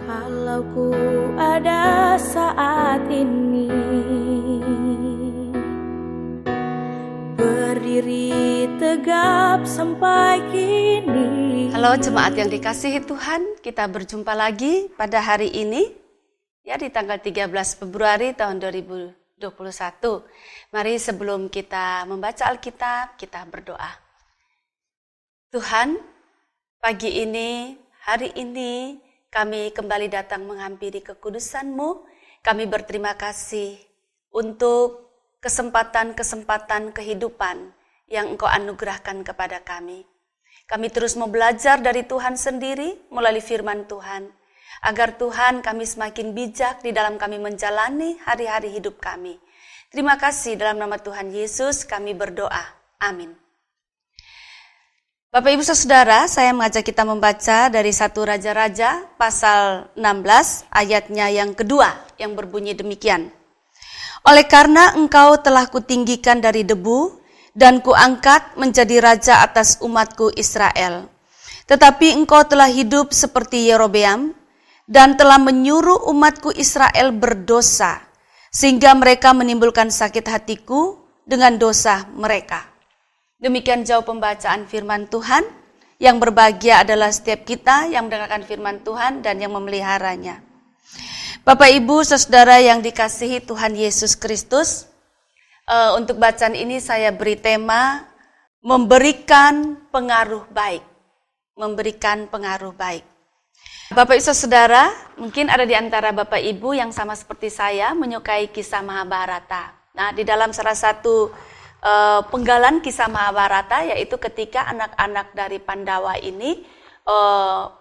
Kalau ku ada saat ini berdiri tegap sampai kini. Halo jemaat yang dikasihi Tuhan, kita berjumpa lagi pada hari ini, ya di tanggal 13 Februari tahun 2021. Mari sebelum kita membaca Alkitab, kita berdoa. Tuhan, pagi ini, hari ini, kami kembali datang menghampiri kekudusan-Mu. Kami berterima kasih untuk kesempatan-kesempatan kehidupan yang Engkau anugerahkan kepada kami. Kami terus mau belajar dari Tuhan sendiri melalui firman Tuhan. Agar Tuhan kami semakin bijak di dalam kami menjalani hari-hari hidup kami. Terima kasih dalam nama Tuhan Yesus kami berdoa. Amin. Bapak Ibu Saudara, saya mengajak kita membaca dari 1 Raja-Raja pasal 16 ayatnya yang kedua yang berbunyi demikian. Oleh karena engkau telah kutinggikan dari debu dan kuangkat menjadi raja atas umatku Israel. Tetapi engkau telah hidup seperti Yerobeam dan telah menyuruh umatku Israel berdosa sehingga mereka menimbulkan sakit hatiku dengan dosa mereka. Demikian jauh pembacaan firman Tuhan. Yang berbahagia adalah setiap kita yang mendengarkan firman Tuhan dan yang memeliharanya. Bapak Ibu Saudara yang dikasihi Tuhan Yesus Kristus, untuk bacaan ini saya beri tema memberikan pengaruh baik. Memberikan pengaruh baik. Bapak Ibu Saudara, mungkin ada di antara Bapak Ibu yang sama seperti saya menyukai kisah Mahabharata. Nah, di dalam salah satu penggalan kisah Mahabharata, yaitu ketika anak-anak dari Pandawa ini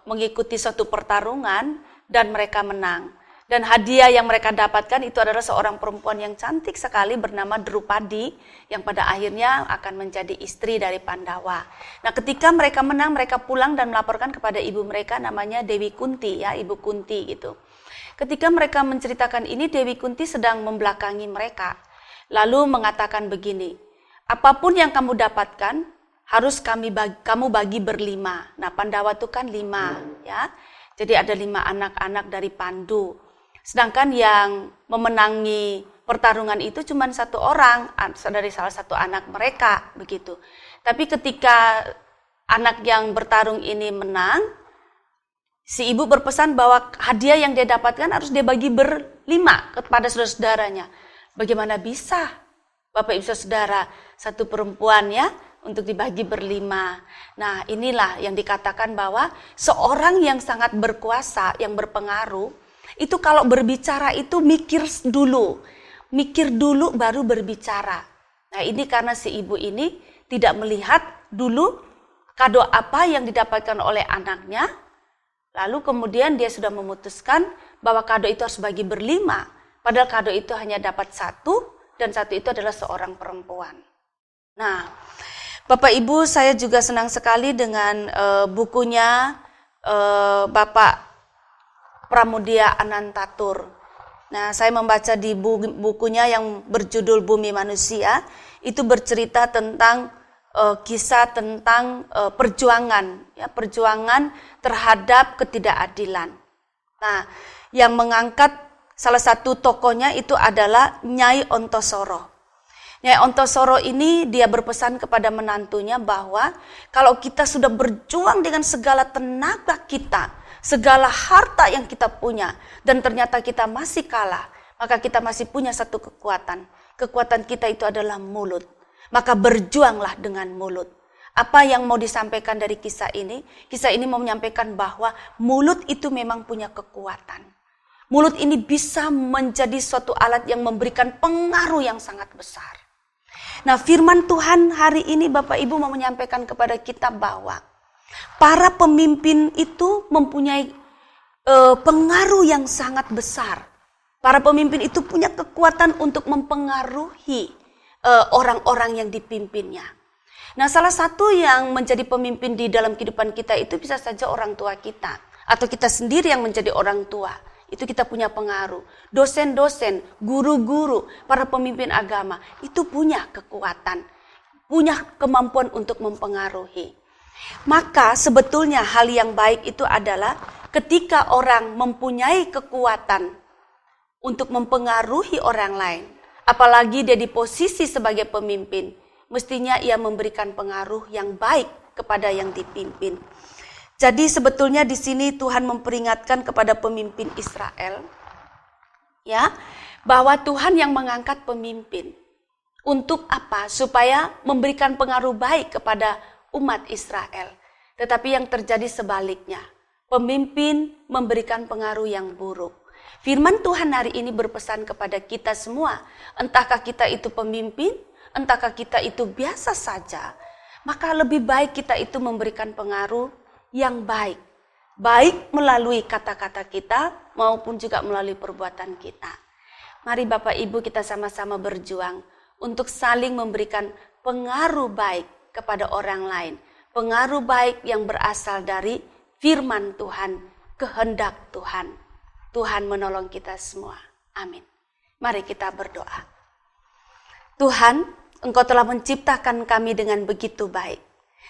mengikuti suatu pertarungan dan mereka menang. Dan hadiah yang mereka dapatkan itu adalah seorang perempuan yang cantik sekali bernama Drupadi yang pada akhirnya akan menjadi istri dari Pandawa. Nah, ketika mereka menang, mereka pulang dan melaporkan kepada ibu mereka namanya Dewi Kunti, ya, Ibu Kunti gitu. Ketika mereka menceritakan ini, Dewi Kunti sedang membelakangi mereka. Lalu mengatakan begini, apapun yang kamu dapatkan harus kamu bagi berlima. Nah, Pandawa itu kan 5, ya. Jadi ada 5 anak-anak dari Pandu. Sedangkan yang memenangi pertarungan itu cuma 1 orang dari salah satu anak mereka begitu. Tapi ketika anak yang bertarung ini menang, si ibu berpesan bahwa hadiah yang dia dapatkan harus dia bagi berlima kepada saudara-saudaranya. Bagaimana bisa Bapak Ibu Saudara, satu perempuan ya, untuk dibagi berlima. Nah, inilah yang dikatakan bahwa seorang yang sangat berkuasa, yang berpengaruh, itu kalau berbicara itu mikir dulu baru berbicara. Nah, ini karena si ibu ini tidak melihat dulu kado apa yang didapatkan oleh anaknya, lalu kemudian dia sudah memutuskan bahwa kado itu harus bagi berlima, padahal kado itu hanya dapat 1, dan 1 itu adalah seorang perempuan. Nah, Bapak Ibu, saya juga senang sekali dengan bukunya Bapak Pramudia Anantatur. Nah, saya membaca di bukunya yang berjudul Bumi Manusia, itu bercerita tentang kisah tentang perjuangan terhadap ketidakadilan. Nah, yang mengangkat salah satu tokohnya itu adalah Nyai Ontosoro. Nyai Ontosoro ini dia berpesan kepada menantunya bahwa kalau kita sudah berjuang dengan segala tenaga kita, segala harta yang kita punya, dan ternyata kita masih kalah, maka kita masih punya satu kekuatan. Kekuatan kita itu adalah mulut. Maka berjuanglah dengan mulut. Apa yang mau disampaikan dari kisah ini? Kisah ini mau menyampaikan bahwa mulut itu memang punya kekuatan. Mulut ini bisa menjadi suatu alat yang memberikan pengaruh yang sangat besar. Nah, firman Tuhan hari ini Bapak Ibu mau menyampaikan kepada kita bahwa para pemimpin itu mempunyai pengaruh yang sangat besar. Para pemimpin itu punya kekuatan untuk mempengaruhi orang-orang yang dipimpinnya. Nah, salah satu yang menjadi pemimpin di dalam kehidupan kita itu bisa saja orang tua kita. Atau kita sendiri yang menjadi orang tua. Itu kita punya pengaruh. Dosen-dosen, guru-guru, para pemimpin agama itu punya kekuatan. Punya kemampuan untuk mempengaruhi. Maka sebetulnya hal yang baik itu adalah ketika orang mempunyai kekuatan untuk mempengaruhi orang lain, apalagi dia di posisi sebagai pemimpin, mestinya ia memberikan pengaruh yang baik kepada yang dipimpin. Jadi sebetulnya di sini Tuhan memperingatkan kepada pemimpin Israel, ya, bahwa Tuhan yang mengangkat pemimpin. Untuk apa? Supaya memberikan pengaruh baik kepada umat Israel. Tetapi yang terjadi sebaliknya, pemimpin memberikan pengaruh yang buruk. Firman Tuhan hari ini berpesan kepada kita semua, entahkah kita itu pemimpin, entahkah kita itu biasa saja, maka lebih baik kita itu memberikan pengaruh yang baik. Baik melalui kata-kata kita maupun juga melalui perbuatan kita. Mari Bapak Ibu kita sama-sama berjuang untuk saling memberikan pengaruh baik kepada orang lain. Pengaruh baik yang berasal dari firman Tuhan, kehendak Tuhan. Tuhan menolong kita semua. Amin. Mari kita berdoa. Tuhan, Engkau telah menciptakan kami dengan begitu baik.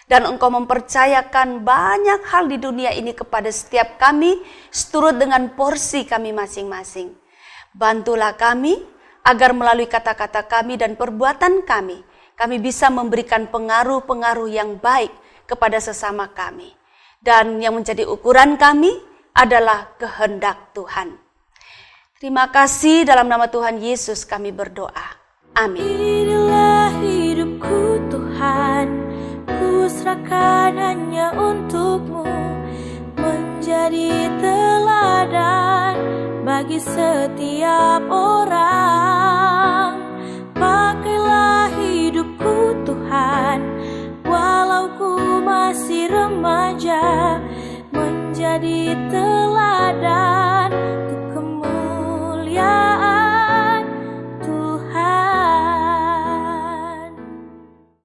Dan Engkau mempercayakan banyak hal di dunia ini kepada setiap kami, seturut dengan porsi kami masing-masing. Bantulah kami, agar melalui kata-kata kami dan perbuatan kami bisa memberikan pengaruh-pengaruh yang baik kepada sesama kami. Dan yang menjadi ukuran kami adalah kehendak Tuhan. Terima kasih, dalam nama Tuhan Yesus kami berdoa. Amin. Inilah hidupku Tuhan, ku serahkan hanya untuk-Mu, menjadi teladan bagi setiap orang. Pakailah hidupku Tuhan, walau ku masih remaja, menjadi teladan